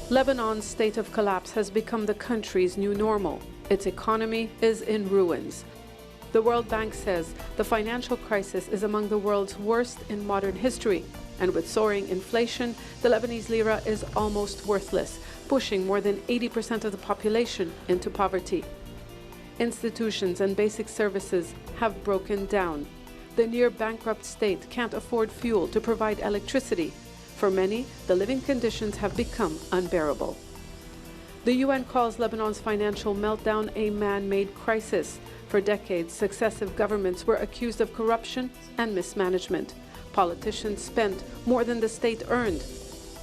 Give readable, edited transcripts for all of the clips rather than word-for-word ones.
Lebanon's state of collapse has become the country's new normal. Its economy is in ruins. The World Bank says the financial crisis is among the world's worst in modern history. And with soaring inflation, the Lebanese lira is almost worthless, pushing more than 80% of the population into poverty. Institutions and basic services have broken down. The near-bankrupt state can't afford fuel to provide electricity. For many, the living conditions have become unbearable. The UN calls Lebanon's financial meltdown a man-made crisis. For decades, successive governments were accused of corruption and mismanagement. Politicians spent more than the state earned.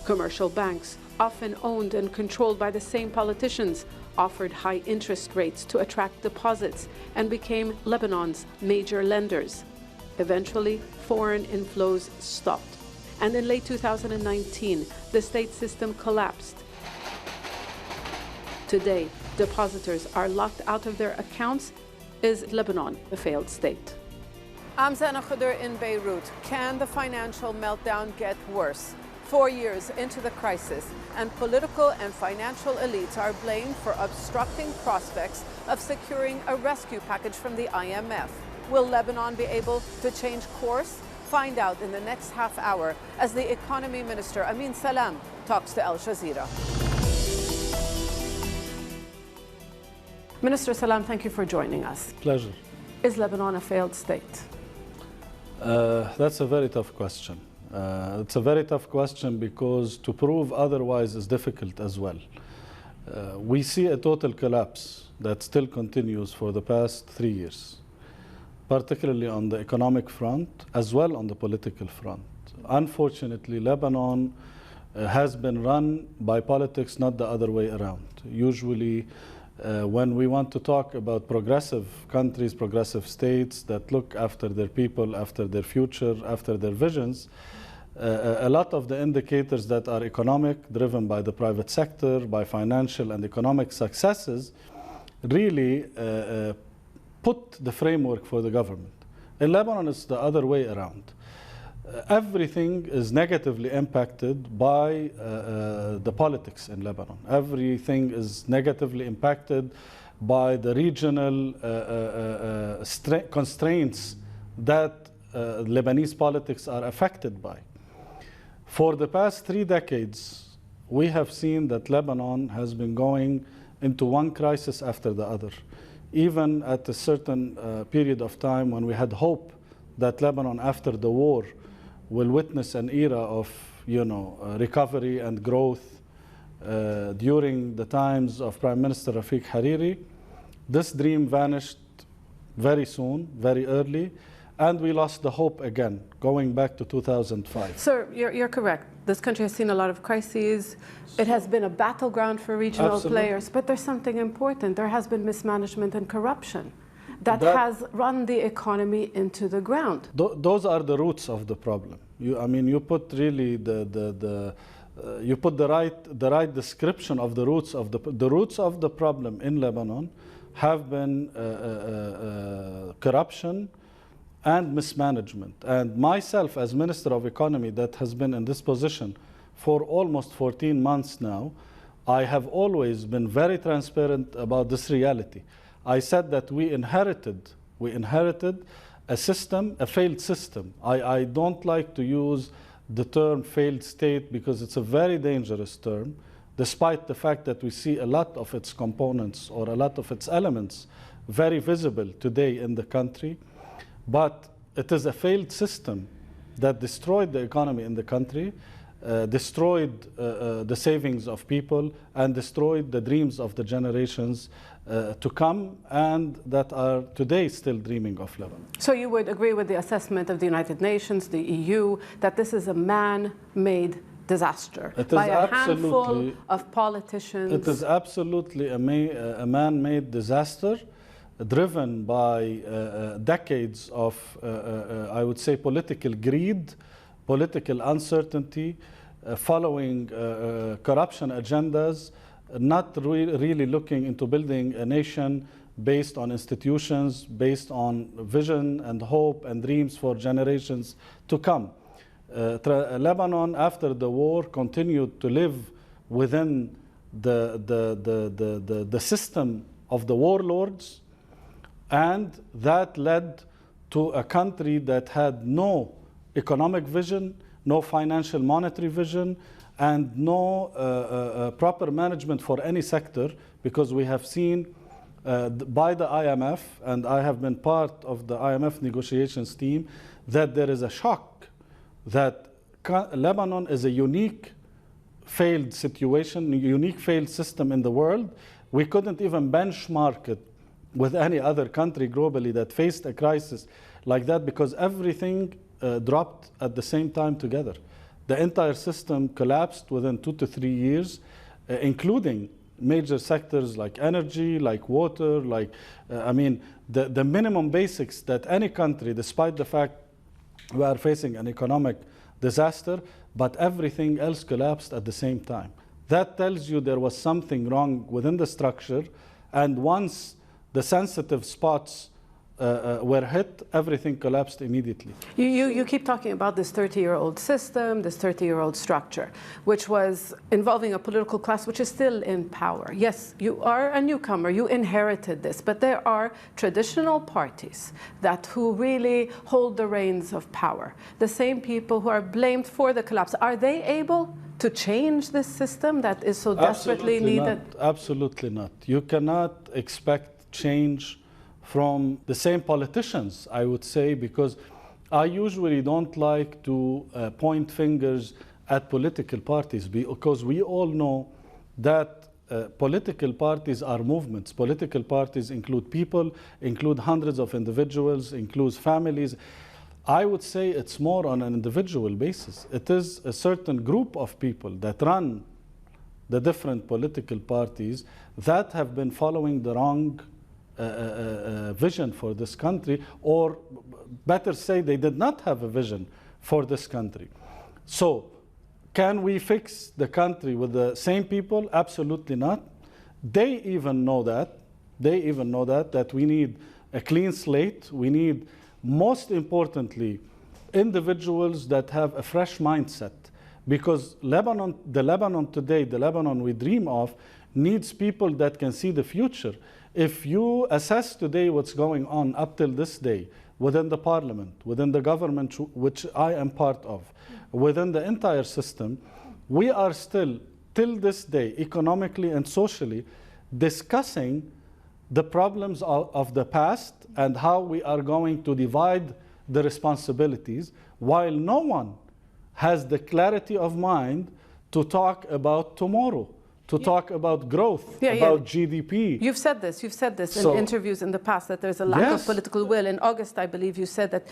Commercial banks, often owned and controlled by the same politicians, offered high interest rates to attract deposits and became Lebanon's major lenders. Eventually, foreign inflows stopped. And in late 2019, the state system collapsed. Today, depositors are locked out of their accounts. Is Lebanon a failed state? I'm Zana Khudur in Beirut. Can the financial meltdown get worse? 4 years into the crisis, and political and financial elites are blamed for obstructing prospects of securing a rescue package from the IMF. Will Lebanon be able to change course? Find out in the next half hour as the Economy Minister Amin Salam talks to Al Jazeera. Minister Salam, thank you for joining us. Pleasure. Is Lebanon a failed state? That's a very tough question. It's a very tough question because to prove otherwise is difficult as well. We see a total collapse that still continues for the past 3 years, particularly on the economic front as well on the political front. Unfortunately, Lebanon has been run by politics, not the other way around. Usually, when we want to talk about progressive countries, progressive states that look after their people, after their future, after their visions, a lot of the indicators that are economic, driven by the private sector, by financial and economic successes, really put the framework for the government. In Lebanon, it's the other way around. Everything is negatively impacted by the politics in Lebanon. Everything is negatively impacted by the regional constraints that Lebanese politics are affected by. For the past 3 decades, we have seen that Lebanon has been going into one crisis after the other. Even at a certain period of time when we had hope that Lebanon, after the war, will witness an era of, recovery and growth during the times of Prime Minister Rafiq Hariri, this dream vanished very soon, very early, and we lost the hope again, going back to 2005. Sir, you're correct. This country has seen a lot of crises. It has been a battleground for regional players, but there's something important. There has been mismanagement and corruption that has run the economy into the ground. Those are the roots of the problem. You put really you put the right description of the roots of the roots of the problem in Lebanon have been corruption and mismanagement. And myself, as Minister of Economy, that has been in this position for almost 14 months now, I have always been very transparent about this reality. I said that we inherited a system, a failed system. I don't like to use the term failed state because it's a very dangerous term, despite the fact that we see a lot of its components or a lot of its elements very visible today in the country. But it is a failed system that destroyed the economy in the country, destroyed the savings of people, and destroyed the dreams of the generations to come and that are today still dreaming of Lebanon. So you would agree with the assessment of the United Nations, the EU, that this is a man-made disaster by a handful of politicians? It is absolutely a man-made disaster, driven by decades of, I would say, political greed, political uncertainty, following corruption agendas, not really looking into building a nation based on institutions, based on vision and hope and dreams for generations to come. Lebanon, after the war, continued to live within the system of the warlords, and that led to a country that had no economic vision, no financial monetary vision, and no proper management for any sector, because we have seen by the IMF, and I have been part of the IMF negotiations team, that there is a shock that Lebanon is a unique failed situation, unique failed system in the world. We couldn't even benchmark it with any other country globally that faced a crisis like that, because everything dropped at the same time together. The entire system collapsed within 2 to 3 years, including major sectors like energy, like water, like, the minimum basics that any country, despite the fact we are facing an economic disaster, but everything else collapsed at the same time. That tells you there was something wrong within the structure, and once the sensitive spots were hit, everything collapsed immediately. You keep talking about this 30-year-old system, this 30-year-old structure, which was involving a political class which is still in power. Yes, you are a newcomer, you inherited this, but there are traditional parties who really hold the reins of power. The same people who are blamed for the collapse. Are they able to change this system that is so desperately needed? Absolutely not. You cannot expect change from the same politicians, I would say, because I usually don't like to point fingers at political parties, because we all know that political parties are movements. Political parties include people, include hundreds of individuals, includes families. I would say it's more on an individual basis. It is a certain group of people that run the different political parties that have been following the wrong vision for this country, or better say, they did not have a vision for this country. So, can we fix the country with the same people? Absolutely not. They even know that. That we need a clean slate. We need, most importantly, individuals that have a fresh mindset. Because the Lebanon today, the Lebanon we dream of, needs people that can see the future. If you assess today what's going on up till this day within the parliament, within the government, which I am part of, within the entire system, we are still, till this day, economically and socially, discussing the problems of the past and how we are going to divide the responsibilities, while no one has the clarity of mind to talk about tomorrow, to talk about growth, about GDP. You've said this in interviews in the past, that there's a lack of political will. In August, I believe you said that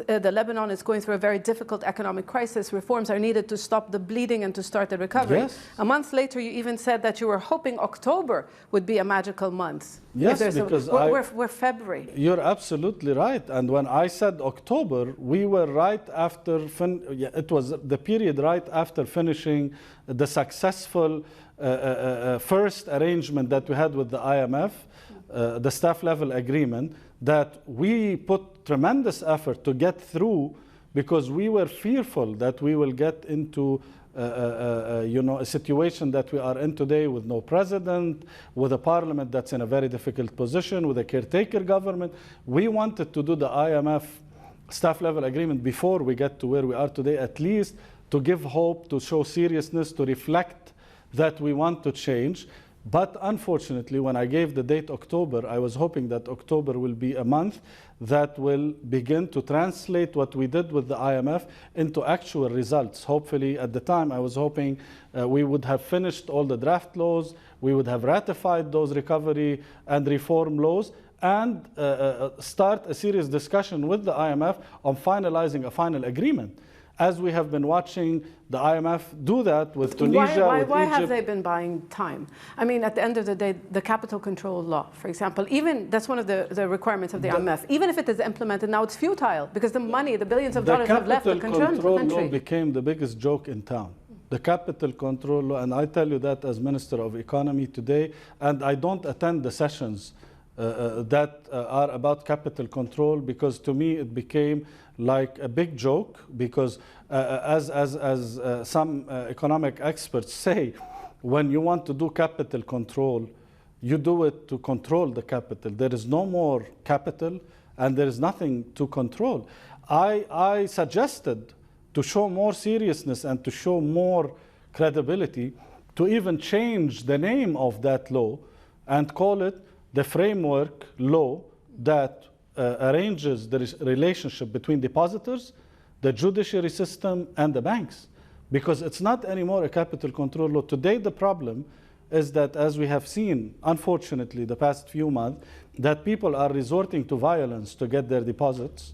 the Lebanon is going through a very difficult economic crisis. Reforms are needed to stop the bleeding and to start the recovery. Yes. A month later, you even said that you were hoping October would be a magical month. Yes, because we're February. You're absolutely right. And when I said October, we were right after, it was the period right after finishing the successful first arrangement that we had with the IMF, the staff level agreement, that we put tremendous effort to get through, because we were fearful that we will get into a situation that we are in today, with no president, with a parliament that's in a very difficult position, with a caretaker government. We wanted to do the IMF staff level agreement before we get to where we are today, at least to give hope, to show seriousness, to reflect that we want to change. But unfortunately, when I gave the date October, I was hoping that October will be a month that will begin to translate what we did with the IMF into actual results. Hopefully, at the time, I was hoping we would have finished all the draft laws, we would have ratified those recovery and reform laws, and start a serious discussion with the IMF on finalizing a final agreement, as we have been watching the IMF do that with Tunisia, with Egypt. Why have they been buying time? I mean, at the end of the day, the capital control law, for example, even that's one of the requirements of the IMF. Even if it is implemented now, it's futile, because the money, the billions of dollars have left the country. The capital control law became the biggest joke in town. The capital control law, and I tell you that as Minister of Economy today, and I don't attend the sessions that are about capital control, because to me it became like a big joke, because as some economic experts say, when you want to do capital control, you do it to control the capital. There is no more capital and there is nothing to control. I suggested, to show more seriousness and to show more credibility, to even change the name of that law and call it the framework law that arranges the relationship between depositors, the judiciary system, and the banks. Because it's not anymore a capital control law. Today the problem is that, as we have seen, unfortunately, the past few months, that people are resorting to violence to get their deposits.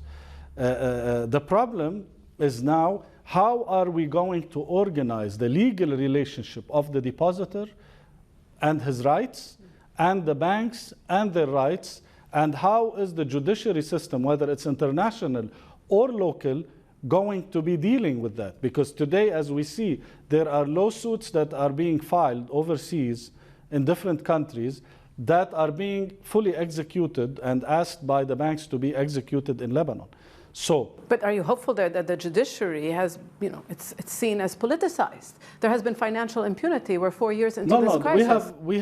The problem is now, how are we going to organize the legal relationship of the depositor and his rights, and the banks and their rights, and how is the judiciary system, whether it's international or local, going to be dealing with that? Because today, as we see, there are lawsuits that are being filed overseas in different countries that are being fully executed and asked by the banks to be executed in Lebanon. So, but are you hopeful there that the judiciary has, it's seen as politicized? There has been financial impunity. We're 4 years into this crisis. We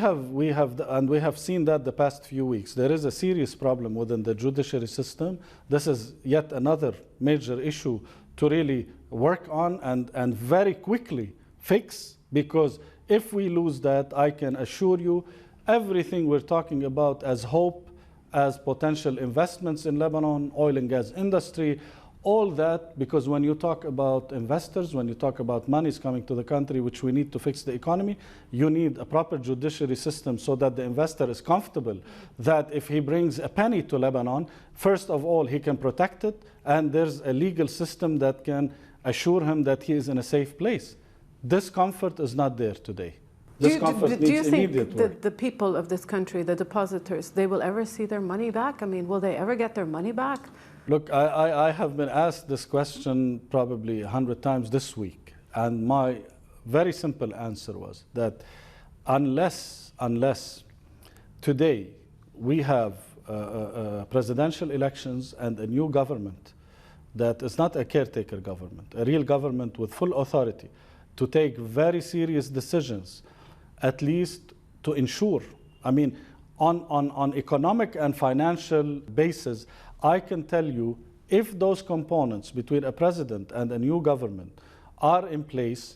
have seen that the past few weeks. There is a serious problem within the judiciary system. This is yet another major issue to really work on and very quickly fix, because if we lose that, I can assure you, everything we're talking about as hope, as potential investments in Lebanon, oil and gas industry, all that, because when you talk about investors, when you talk about monies coming to the country, which we need to fix the economy, you need a proper judiciary system so that the investor is comfortable that if he brings a penny to Lebanon, first of all, he can protect it, and there's a legal system that can assure him that he is in a safe place. This comfort is not there today. Do you think the people of this country, the depositors, they will ever see their money back? I mean, will they ever get their money back? Look, I have been asked this question probably 100 times this week. And my very simple answer was that unless today we have presidential elections and a new government that is not a caretaker government, a real government with full authority to take very serious decisions, at least to ensure, I mean, on economic and financial basis, I can tell you, if those components between a president and a new government are in place,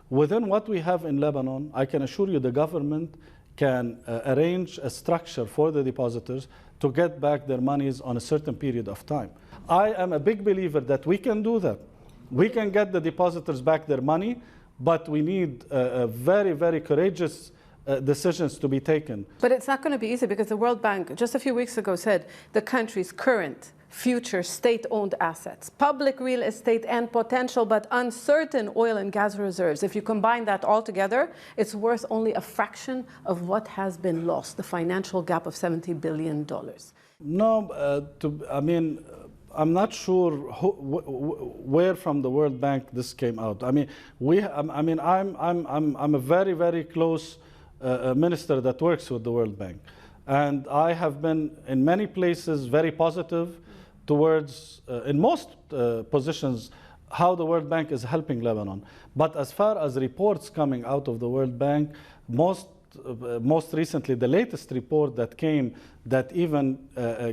within what we have in Lebanon, I can assure you the government can arrange a structure for the depositors to get back their monies on a certain period of time. I am a big believer that we can do that. We can get the depositors back their money, but we need very, very courageous decisions to be taken. But it's not going to be easy, because the World Bank just a few weeks ago said the country's current, future state-owned assets, public real estate and potential but uncertain oil and gas reserves, if you combine that all together, it's worth only a fraction of what has been lost, the financial gap of $70 billion. No, I mean, I'm not sure where from the World Bank this came out. I mean, I'm a very, very close minister that works with the World Bank, and I have been in many places very positive towards, in most positions, how the World Bank is helping Lebanon. But as far as reports coming out of the World Bank, most recently, the latest report that came that even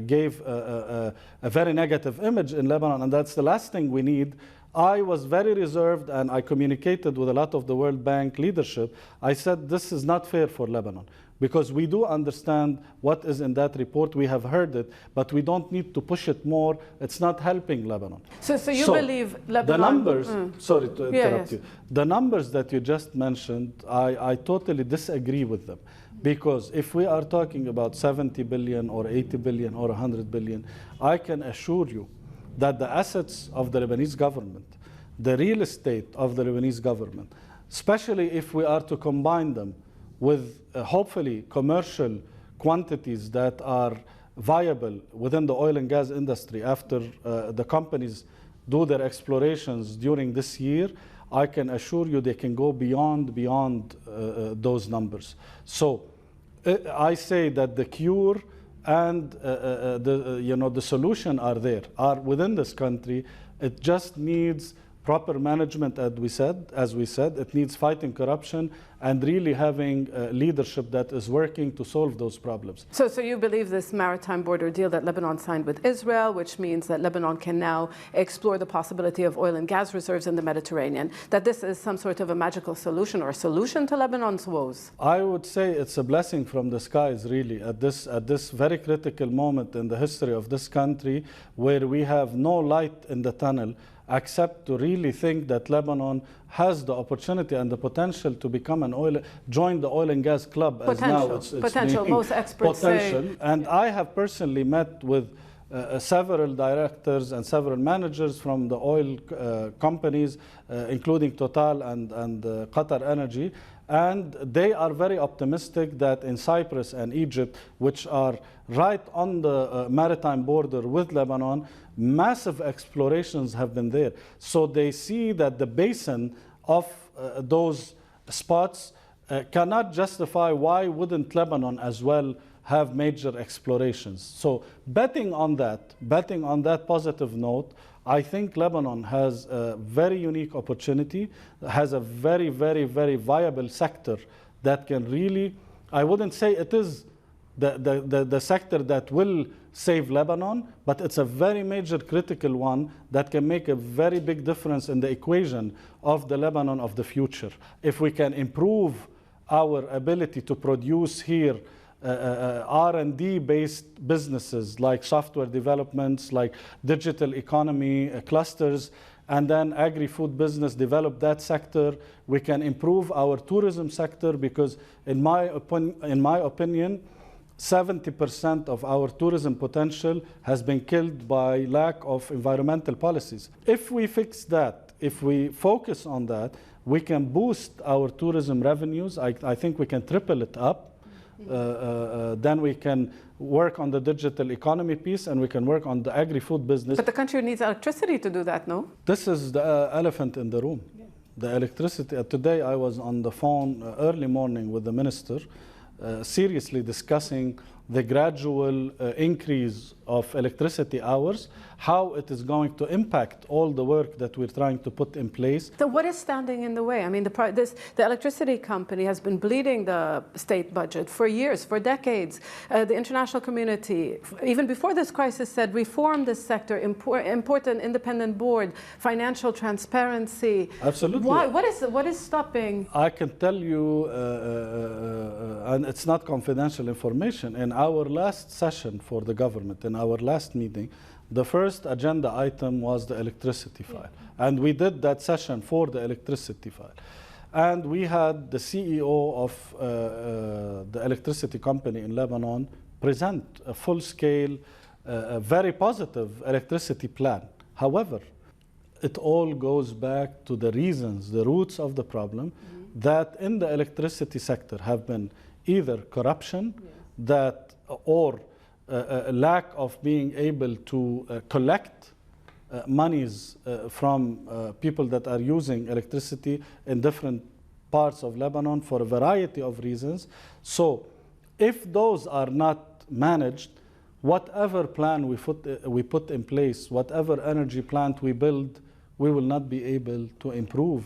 gave a very negative image in Lebanon, and that's the last thing we need. I was very reserved, and I communicated with a lot of the World Bank leadership. I said, this is not fair for Lebanon, because we do understand what is in that report. We have heard it, but we don't need to push it more. It's not helping Lebanon. So you believe Lebanon... The numbers, sorry to interrupt you. The numbers that you just mentioned, I totally disagree with them. Because if we are talking about 70 billion or 80 billion or 100 billion, I can assure you that the assets of the Lebanese government, the real estate of the Lebanese government, especially if we are to combine them with hopefully commercial quantities that are viable within the oil and gas industry after the companies do their explorations during this year, I can assure you they can go beyond those numbers. So I say that the cure and the solution are there, are within this country. It just needs proper management, as we said. It needs fighting corruption and really having leadership that is working to solve those problems. So you believe this maritime border deal that Lebanon signed with Israel, which means that Lebanon can now explore the possibility of oil and gas reserves in the Mediterranean, that this is some sort of a magical solution or a solution to Lebanon's woes? I would say it's a blessing from the skies, really, at this very critical moment in the history of this country, where we have no light in the tunnel, except to really think that Lebanon has the opportunity and the potential to become join the oil and gas club. Potential, as now potential. Most experts say. And I have personally met with several directors and several managers from the oil companies, including Total and Qatar Energy, and they are very optimistic that in Cyprus and Egypt, which are right on the maritime border with Lebanon, massive explorations have been there. So they see that the basin of those spots cannot justify why wouldn't Lebanon as well have major explorations. So betting on that positive note, I think Lebanon has a very unique opportunity, has a very, very, very viable sector that can really, I wouldn't say it is the sector that will save Lebanon, but it's a very major critical one that can make a very big difference in the equation of the Lebanon of the future. If we can improve our ability to produce here R&D based businesses like software developments, like digital economy clusters, and then agri-food business, develop that sector. We can improve our tourism sector because in my opinion, 70% of our tourism potential has been killed by lack of environmental policies. If we fix that, if we focus on that, we can boost our tourism revenues. I think we can triple it up. Then we can work on the digital economy piece and we can work on the agri-food business. But the country needs electricity to do that, no? This is the elephant in the room. Yeah. The electricity. Today I was on the phone early morning with the minister, seriously discussing the gradual increase of electricity hours, how it is going to impact all the work that we're trying to put in place. So what is standing in the way? I mean, the electricity company has been bleeding the state budget for years, for decades. The international community, even before this crisis, said reform this sector, import an independent board, financial transparency. Absolutely. Why? What is stopping? I can tell you, and it's not confidential information, in our last session for the government, in our last meeting, the first agenda item was the electricity file. And we did that session for the electricity file. And we had the CEO of the electricity company in Lebanon present a full-scale, very positive electricity plan. However, it all goes back to the reasons, the roots of the problem, that in the electricity sector have been either corruption, or a lack of being able to collect monies from people that are using electricity in different parts of Lebanon for a variety of reasons. So if those are not managed, whatever plan we put in place, whatever energy plant we build, we will not be able to improve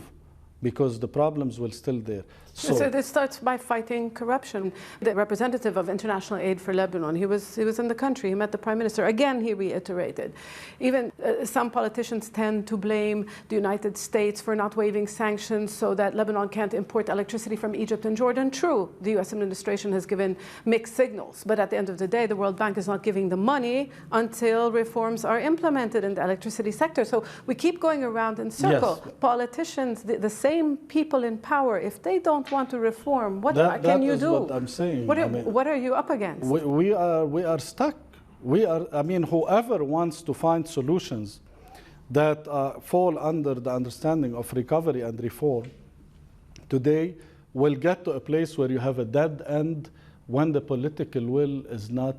because the problems will still there. So this starts by fighting corruption. The representative of International Aid for Lebanon, he was in the country, he met the Prime Minister. Again, he reiterated. Even some politicians tend to blame the United States for not waiving sanctions so that Lebanon can't import electricity from Egypt and Jordan. True, the US administration has given mixed signals, but at the end of the day, the World Bank is not giving the money until reforms are implemented in the electricity sector. So we keep going around in circles. Yes. Politicians, the same people in power, if they don't want to reform, what can you do? What I'm saying. What are you up against? We are stuck. Whoever wants to find solutions that fall under the understanding of recovery and reform today will get to a place where you have a dead end when the political will is not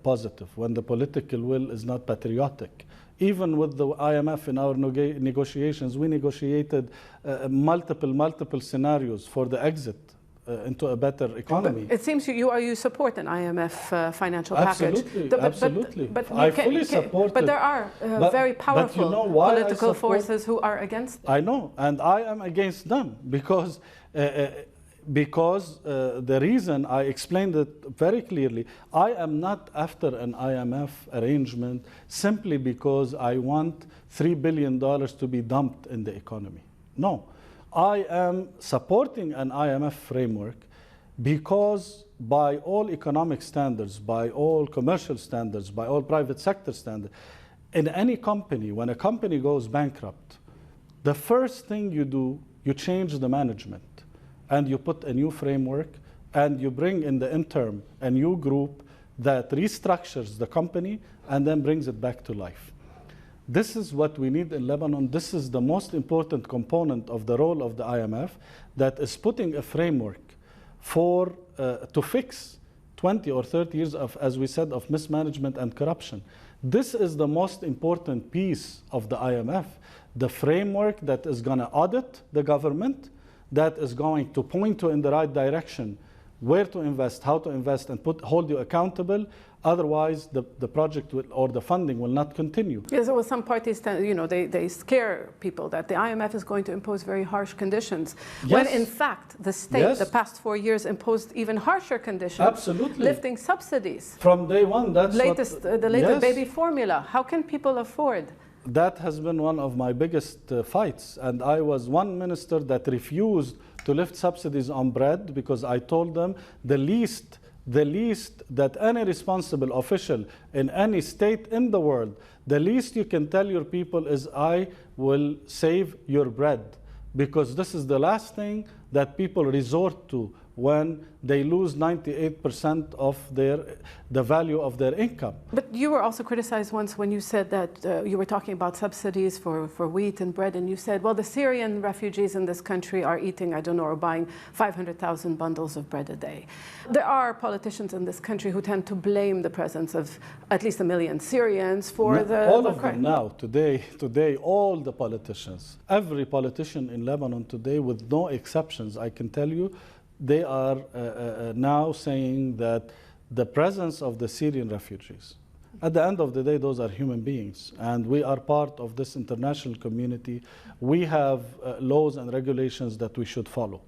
positive, when the political will is not patriotic. Even with the IMF in our negotiations, we negotiated multiple scenarios for the exit into a better economy. But it seems you support an IMF financial package. Absolutely. I fully support it. But there are very powerful political forces who are against it. I know, and I am against them because the reason I explained it very clearly, I am not after an IMF arrangement simply because I want $3 billion to be dumped in the economy. No, I am supporting an IMF framework because by all economic standards, by all commercial standards, by all private sector standards, in any company, when a company goes bankrupt, the first thing you do, you change the management. And you put a new framework, and you bring in the interim a new group that restructures the company and then brings it back to life. This is what we need in Lebanon. This is the most important component of the role of the IMF, that is putting a framework for to fix 20 or 30 years of, as we said, of mismanagement and corruption. This is the most important piece of the IMF, the framework that is going to audit the government, that is going to point you in the right direction, where to invest, how to invest, and hold you accountable. Otherwise, the project or the funding will not continue. Yes, well, some parties, they scare people that the IMF is going to impose very harsh conditions. Yes. When in fact, the state, the past 4 years, imposed even harsher conditions. Absolutely. Lifting subsidies. From day one, that's the latest baby formula. How can people afford? That has been one of my biggest fights, and I was one minister that refused to lift subsidies on bread because I told them the least that any responsible official in any state in the world, the least you can tell your people is, I will save your bread, because this is the last thing that people resort to when they lose 98% of the value of their income. But you were also criticized once when you said that you were talking about subsidies for wheat and bread, and you said, well, the Syrian refugees in this country are eating, I don't know, or buying 500,000 bundles of bread a day. There are politicians in this country who tend to blame the presence of at least 1 million Syrians for all of them now, today, all the politicians, every politician in Lebanon today, with no exceptions, I can tell you, they are now saying that the presence of the Syrian refugees, at the end of the day, those are human beings, and we are part of this international community. We have laws and regulations that we should follow.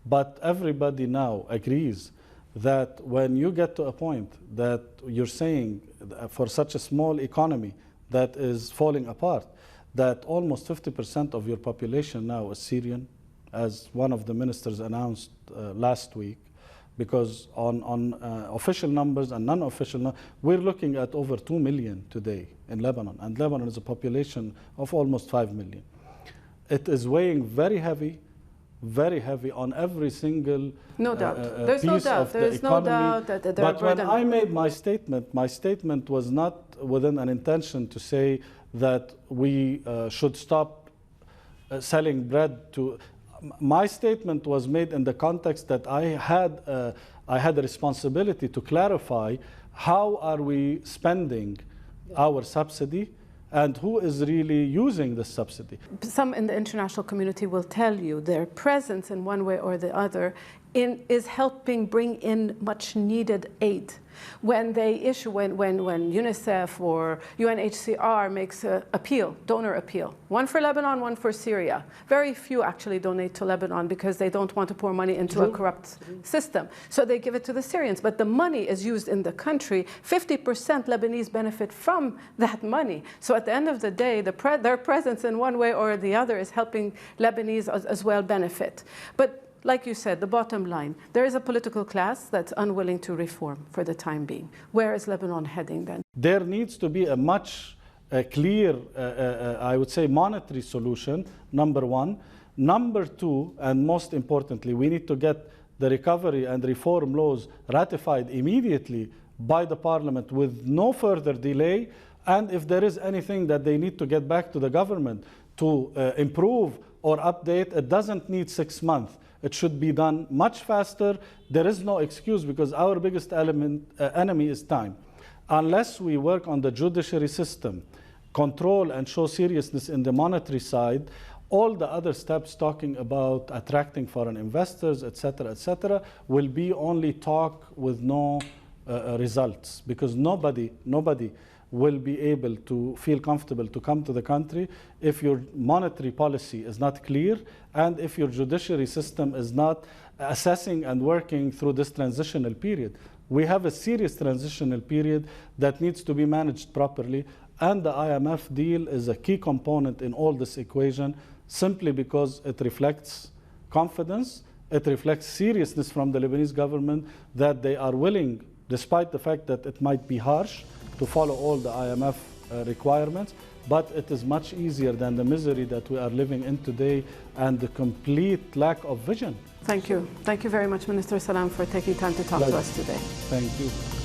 But everybody now agrees that when you get to a point that you're saying for such a small economy that is falling apart, that almost 50% of your population now is Syrian, as one of the ministers announced last week, because on official numbers and non-official numbers, we're looking at over 2 million today in Lebanon, and Lebanon is a population of almost 5 million. It is weighing very heavy on every single There's no doubt. There is no doubt that there But when I made my statement was not within an intention to say that we should stop selling bread to. My statement was made in the context that I had a responsibility to clarify how are we spending our subsidy and who is really using the subsidy. Some in the international community will tell you their presence in one way or the other is helping bring in much needed aid. When they issue, when UNICEF or UNHCR makes an appeal, donor appeal, one for Lebanon, one for Syria. Very few actually donate to Lebanon because they don't want to pour money into a corrupt system. So they give it to the Syrians, but the money is used in the country. 50% Lebanese benefit from that money. So at the end of the day, their presence in one way or the other is helping Lebanese as well benefit. But like you said, the bottom line, there is a political class that's unwilling to reform for the time being. Where is Lebanon heading then? There needs to be a much clear, I would say, monetary solution, number one. Number two, and most importantly, we need to get the recovery and reform laws ratified immediately by the parliament with no further delay. And if there is anything that they need to get back to the government to improve or update, it doesn't need 6 months. It should be done much faster. There is no excuse because our biggest enemy is time. Unless we work on the judiciary system, control and show seriousness in the monetary side, all the other steps talking about attracting foreign investors, et cetera, will be only talk with no results, because nobody will be able to feel comfortable to come to the country if your monetary policy is not clear and if your judiciary system is not assessing and working through this transitional period. We have a serious transitional period that needs to be managed properly, and the IMF deal is a key component in all this equation, simply because it reflects confidence, it reflects seriousness from the Lebanese government that they are willing, despite the fact that it might be harsh, to follow all the IMF requirements, but it is much easier than the misery that we are living in today and the complete lack of vision. Thank you. Thank you very much, Minister Salam, for taking time to talk to us today. Thank you.